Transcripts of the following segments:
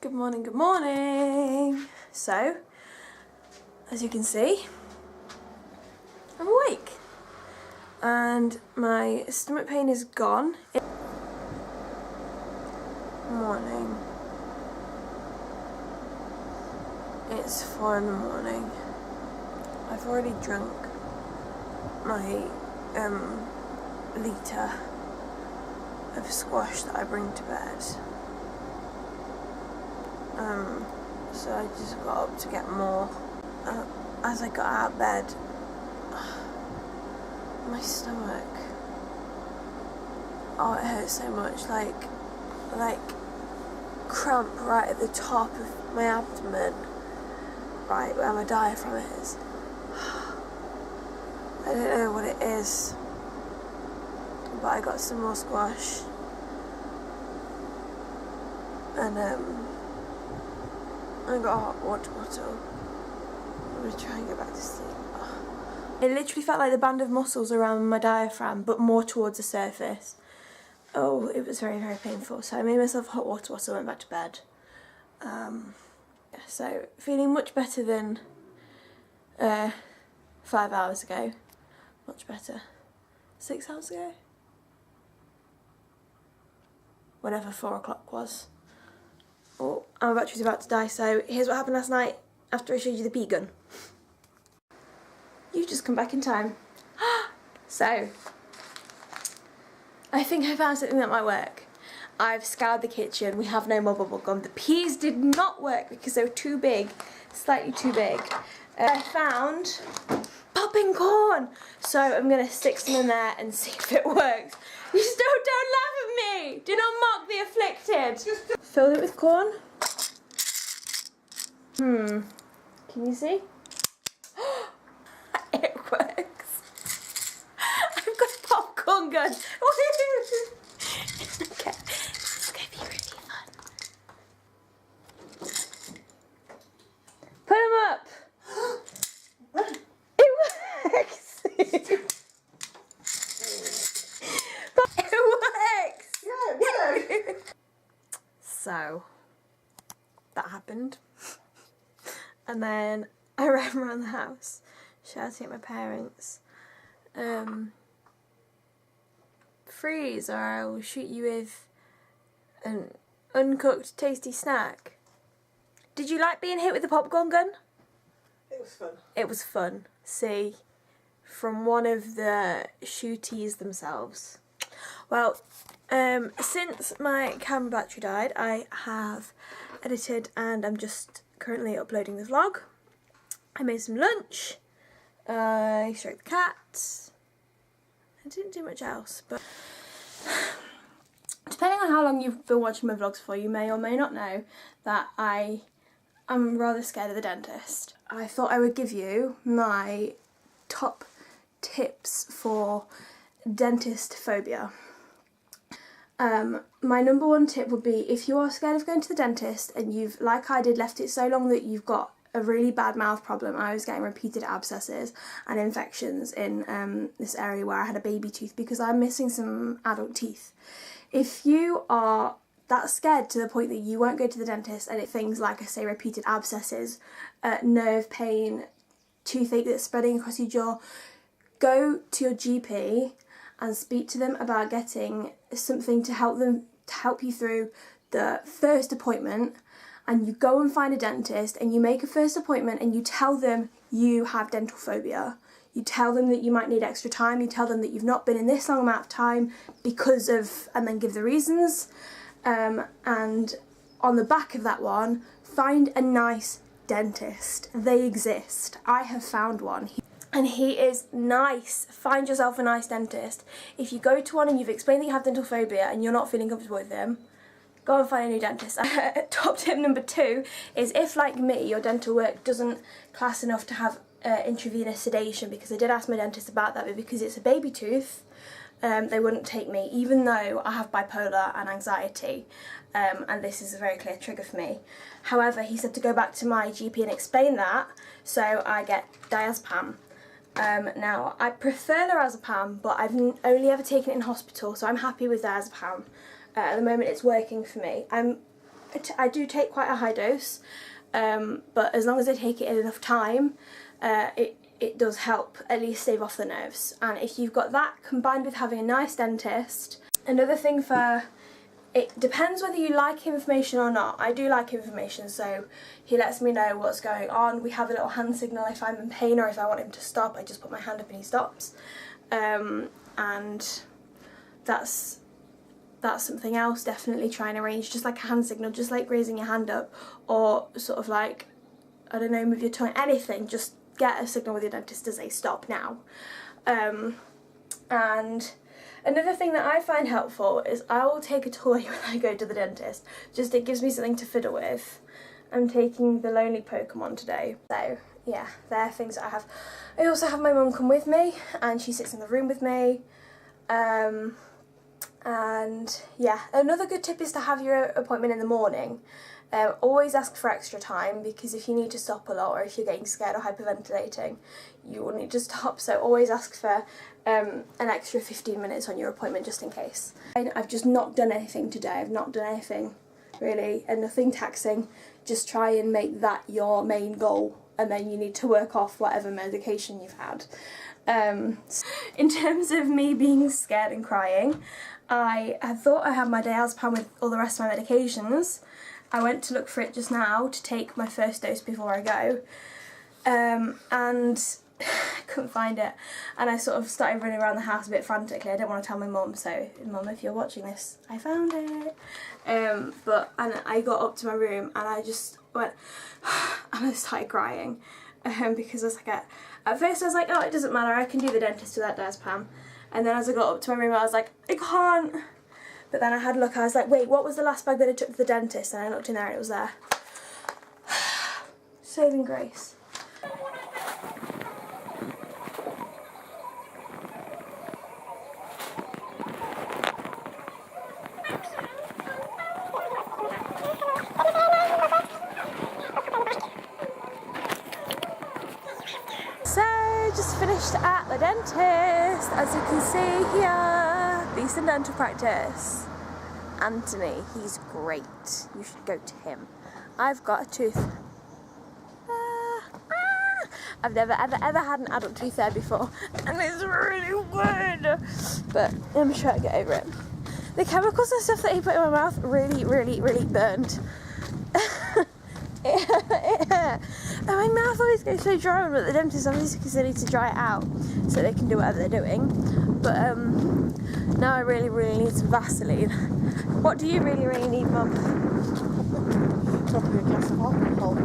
Good morning, good morning. So, as you can see, I'm awake and my stomach pain is gone. Morning. It's 4 in the morning. I've already drunk my litre of squash that I bring to bed. So I just got up to get more. As I got out of bed, my stomach, oh, it hurt so much, like cramp right at the top of my abdomen, right where my diaphragm is. I don't know what it is, but I got some more squash and I got a hot water bottle. I'm gonna try and get back to sleep. It literally felt like the band of muscles around my diaphragm, but more towards the surface. Oh, it was very, very painful. So I made myself a hot water bottle, went back to bed. So feeling much better than 5 hours ago. Much better. 6 hours ago? Whenever 4 o'clock was. Oh, my battery's about to die, so here's what happened last night after I showed you the pea gun. You've just come back in time. So, I think I found something that might work. I've scoured the kitchen, we have no more bubble gum. The peas did not work because they were too big, slightly too big. I found popping corn, so I'm going to stick some in there and see if it works. You still don't laugh at me! Do not mock the afflicted! Fill it with corn. Can you see? It works. I've got a popcorn gun. Okay, it's going to be really fun. Put them up. It works. It works. Yeah, it works. So, that happened. And then I ran around the house shouting at my parents, freeze or I will shoot you with an uncooked tasty snack. Did you like being hit with the popcorn gun? It was fun. It was fun. See, from one of the shooties themselves. Well, since my camera battery died, I have edited and I'm just currently uploading the vlog. I made some lunch, I stroked the cat, I didn't do much else, but depending on how long you've been watching my vlogs for, you may or may not know that I am rather scared of the dentist. I thought I would give you my top tips for dentist phobia. My number one tip would be, if you are scared of going to the dentist and you've, like I did, left it so long that you've got a really bad mouth problem. I was getting repeated abscesses and infections in this area where I had a baby tooth because I'm missing some adult teeth. If you are that scared to the point that you won't go to the dentist and things like, I say, repeated abscesses, nerve pain, toothache that's spreading across your jaw, go to your GP and speak to them about getting something to help you through the first appointment. And you go and find a dentist and you make a first appointment and you tell them you have dental phobia. You tell them that you might need extra time, you tell them that you've not been in this long amount of time because of, and then give the reasons. And on the back of that one, find a nice dentist. They exist. I have found one. And he is nice. Find yourself a nice dentist. If you go to one and you've explained that you have dental phobia and you're not feeling comfortable with him, go and find a new dentist. Top tip number 2 is, if, like me, your dental work doesn't class enough to have intravenous sedation, because I did ask my dentist about that, but because it's a baby tooth, they wouldn't take me, even though I have bipolar and anxiety, and this is a very clear trigger for me. However, he said to go back to my GP and explain that, so I get diazepam. Now, I prefer lorazepam, but I've only ever taken it in hospital, so I'm happy with diazepam. At the moment it's working for me. I'm I do take quite a high dose, but as long as I take it in enough time, it does help at least stave off the nerves. And if you've got that combined with having a nice dentist, another thing for, it depends whether you like information or not. I do like information, so he lets me know what's going on. We have a little hand signal if I'm in pain or if I want him to stop. I just put my hand up and he stops. And that's something else. Definitely try and arrange just like a hand signal, just like raising your hand up, or sort of like, I don't know, move your tongue, anything. Just get a signal with your dentist to say stop now. And another thing that I find helpful is I will take a toy when I go to the dentist. Just it gives me something to fiddle with. I'm taking the Lonely Pokemon today. So yeah, they're things that I have. I also have my mum come with me and she sits in the room with me. And yeah, another good tip is to have your appointment in the morning. Always ask for extra time, because if you need to stop a lot or if you're getting scared or hyperventilating, you will need to stop. So always ask for an extra 15 minutes on your appointment just in case. I've just not done anything today. I've not done anything really, and nothing taxing. Just try and make that your main goal, and then you need to work off whatever medication you've had. In terms of me being scared and crying, I had thought I had my diazepam with all the rest of my medications. I went to look for it just now to take my first dose before I go, and I couldn't find it, and I sort of started running around the house a bit frantically. I didn't want to tell my mum, so Mum, if you're watching this, I found it. And I got up to my room and I just went and I started crying, because I was like, at first I was like, oh, it doesn't matter, I can do the dentist without diazepam. And then as I got up to my room I was like, I can't. But then I had a look, I was like, wait, what was the last bag that I took to the dentist? And I looked in there and it was there. Saving grace. So, just finished at the dentist. As you can see here, decent dental practice. Anthony, he's great. You should go to him. I've got a tooth. I've never ever had an adult tooth there before, and it's really good. But I'm sure I'll get over it. The chemicals and stuff that he put in my mouth really burned. And my mouth always goes so dry, but the dentist obviously because they need to dry it out so they can do whatever they're doing. But now I really need some Vaseline. What do you really need, Mum? Probably a glass of alcohol.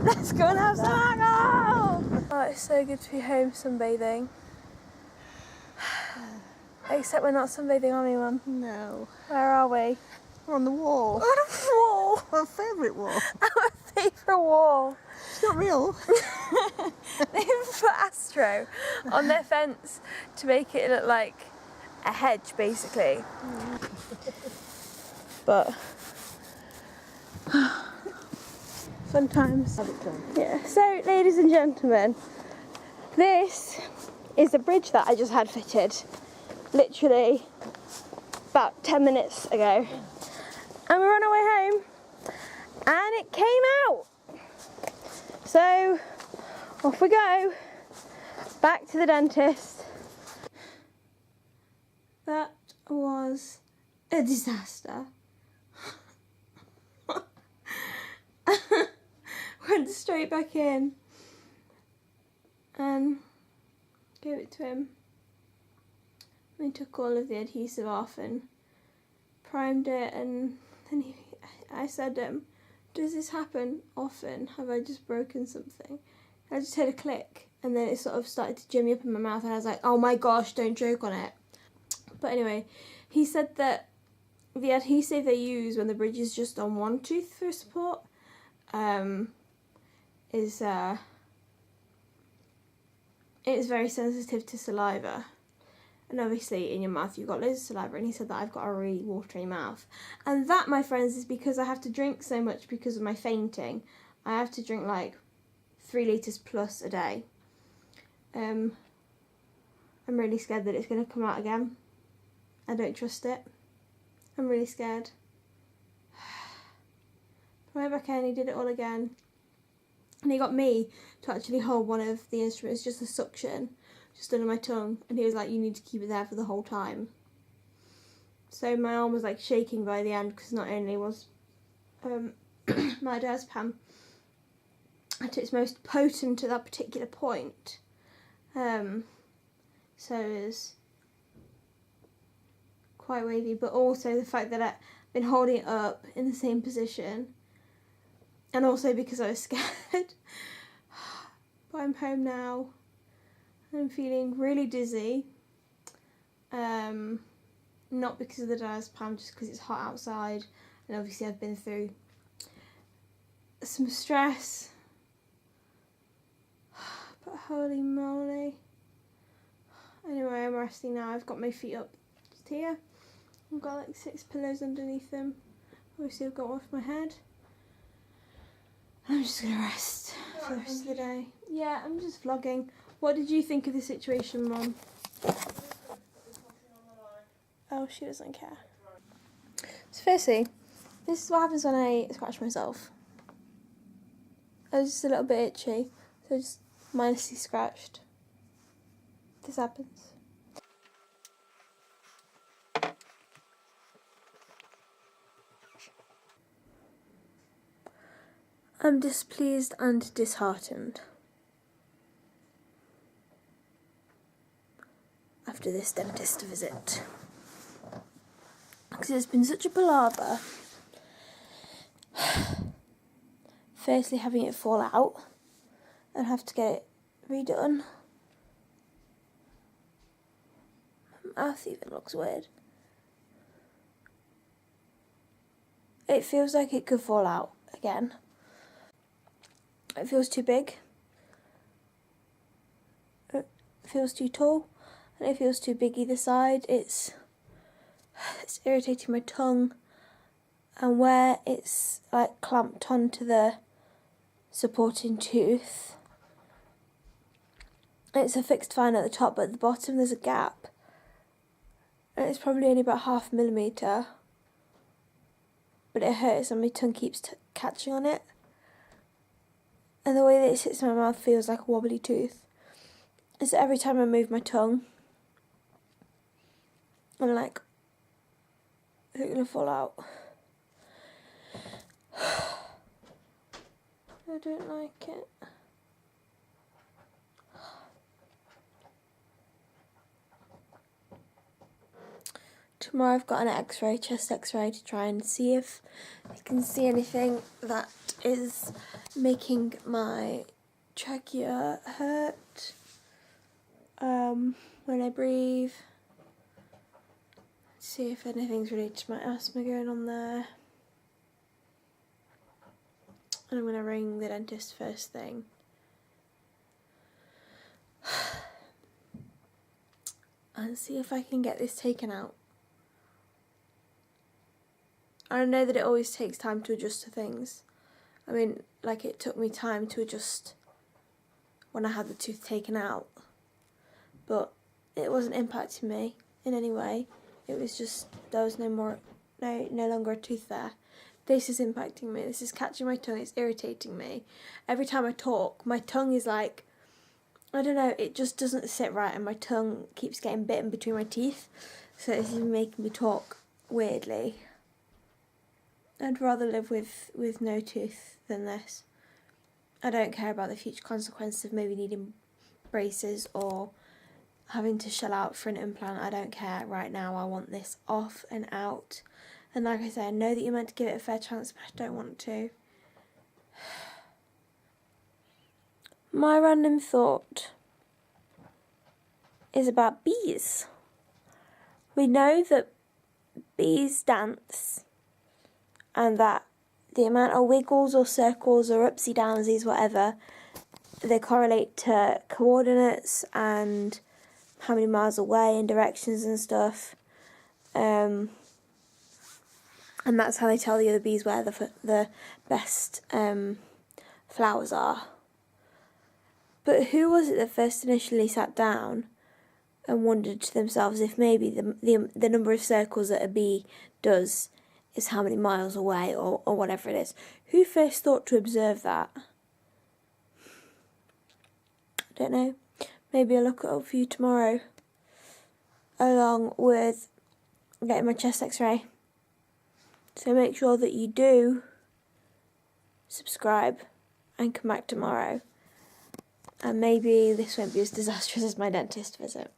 Let's go and have some alcohol! Oh, it's so good to be home sunbathing. Except we're not sunbathing, are we, Mum? No. Where are we? We're on the wall. On a wall! Our favourite wall. Our favourite wall. It's not real. They put Astro on their fence to make it look like a hedge, basically. But fun times. Yeah. So, ladies and gentlemen, this is the bridge that I just had fitted, literally about 10 minutes ago, and we're on our way home, and it came out. So off we go, back to the dentist. That was a disaster. Went straight back in and gave it to him. We took all of the adhesive off and primed it, and then I said, does this happen often? Have I just broken something? I just heard a click, and then it sort of started to jimmy up in my mouth, and I was like, oh my gosh, don't choke on it. But anyway, he said that the adhesive they use when the bridge is just on one tooth for support is very sensitive to saliva. And obviously in your mouth you've got loads of saliva, and he said that I've got a really watery mouth. And that, my friends, is because I have to drink so much because of my fainting. I have to drink like 3 litres plus a day. I'm really scared that it's going to come out again. I don't trust it. I'm really scared. I went back in, he did it all again. And he got me to actually hold one of the instruments, just a suction, just under my tongue. And he was like, you need to keep it there for the whole time. So my arm was like shaking by the end, because not only was my diazepam at its most potent at that particular point, so it was quite wavy, but also the fact that I'd been holding it up in the same position, and also because I was scared. But I'm home now, and I'm feeling really dizzy, not because of the diazepam, just because it's hot outside, and obviously I've been through some stress, but holy moly. Anyway, I'm resting now. I've got my feet up just here. I've got like 6 pillows underneath them. Obviously I've got one for my head. I'm just gonna rest for the rest of the day. Yeah, I'm just vlogging. What did you think of the situation, Mum? Oh, she doesn't care. So firstly, this is what happens when I scratch myself. I was just a little bit itchy, so just mindlessly scratched. This happens. I'm displeased and disheartened after this dentist visit, because it's been such a palaver. Firstly, having it fall out and have to get it redone. My mouth even looks weird. It feels like it could fall out again. It feels too big. It feels too tall. And it feels too big either side. It's irritating my tongue. And where it's like clamped onto the supporting tooth, it's affixed fine at the top, but at the bottom there's a gap. And it's probably only about 0.5 millimetre. But it hurts and my tongue keeps catching on it. And the way that it sits in my mouth feels like a wobbly tooth. And so every time I move my tongue, I'm like, is it going to fall out? I don't like it. Tomorrow I've got an x-ray, chest x-ray, to try and see if I can see anything that is making my trachea hurt when I breathe. See if anything's related to my asthma going on there. And I'm going to ring the dentist first thing. And see if I can get this taken out. I know that it always takes time to adjust to things. I mean, like, it took me time to adjust when I had the tooth taken out. But it wasn't impacting me in any way. It was just, there was no longer a tooth there. This is impacting me. This is catching my tongue. It's irritating me. Every time I talk, my tongue is like, I don't know, it just doesn't sit right, and my tongue keeps getting bitten between my teeth. So it's even making me talk weirdly. I'd rather live with no tooth than this. I don't care about the future consequences of maybe needing braces or having to shell out for an implant. I don't care right now. I want this off and out. And like I say, I know that you're meant to give it a fair chance, but I don't want to. My random thought is about bees. We know that bees dance, and that the amount of wiggles or circles or upsy downsies, whatever, they correlate to coordinates and how many miles away and directions and stuff. And that's how they tell the other bees where the best flowers are. But who was it that first initially sat down and wondered to themselves if maybe the number of circles that a bee does is how many miles away, or whatever it is. Who first thought to observe that? I don't know. Maybe I'll look it up for you tomorrow, along with getting my chest x-ray. So make sure that you do subscribe and come back tomorrow. And maybe this won't be as disastrous as my dentist visit.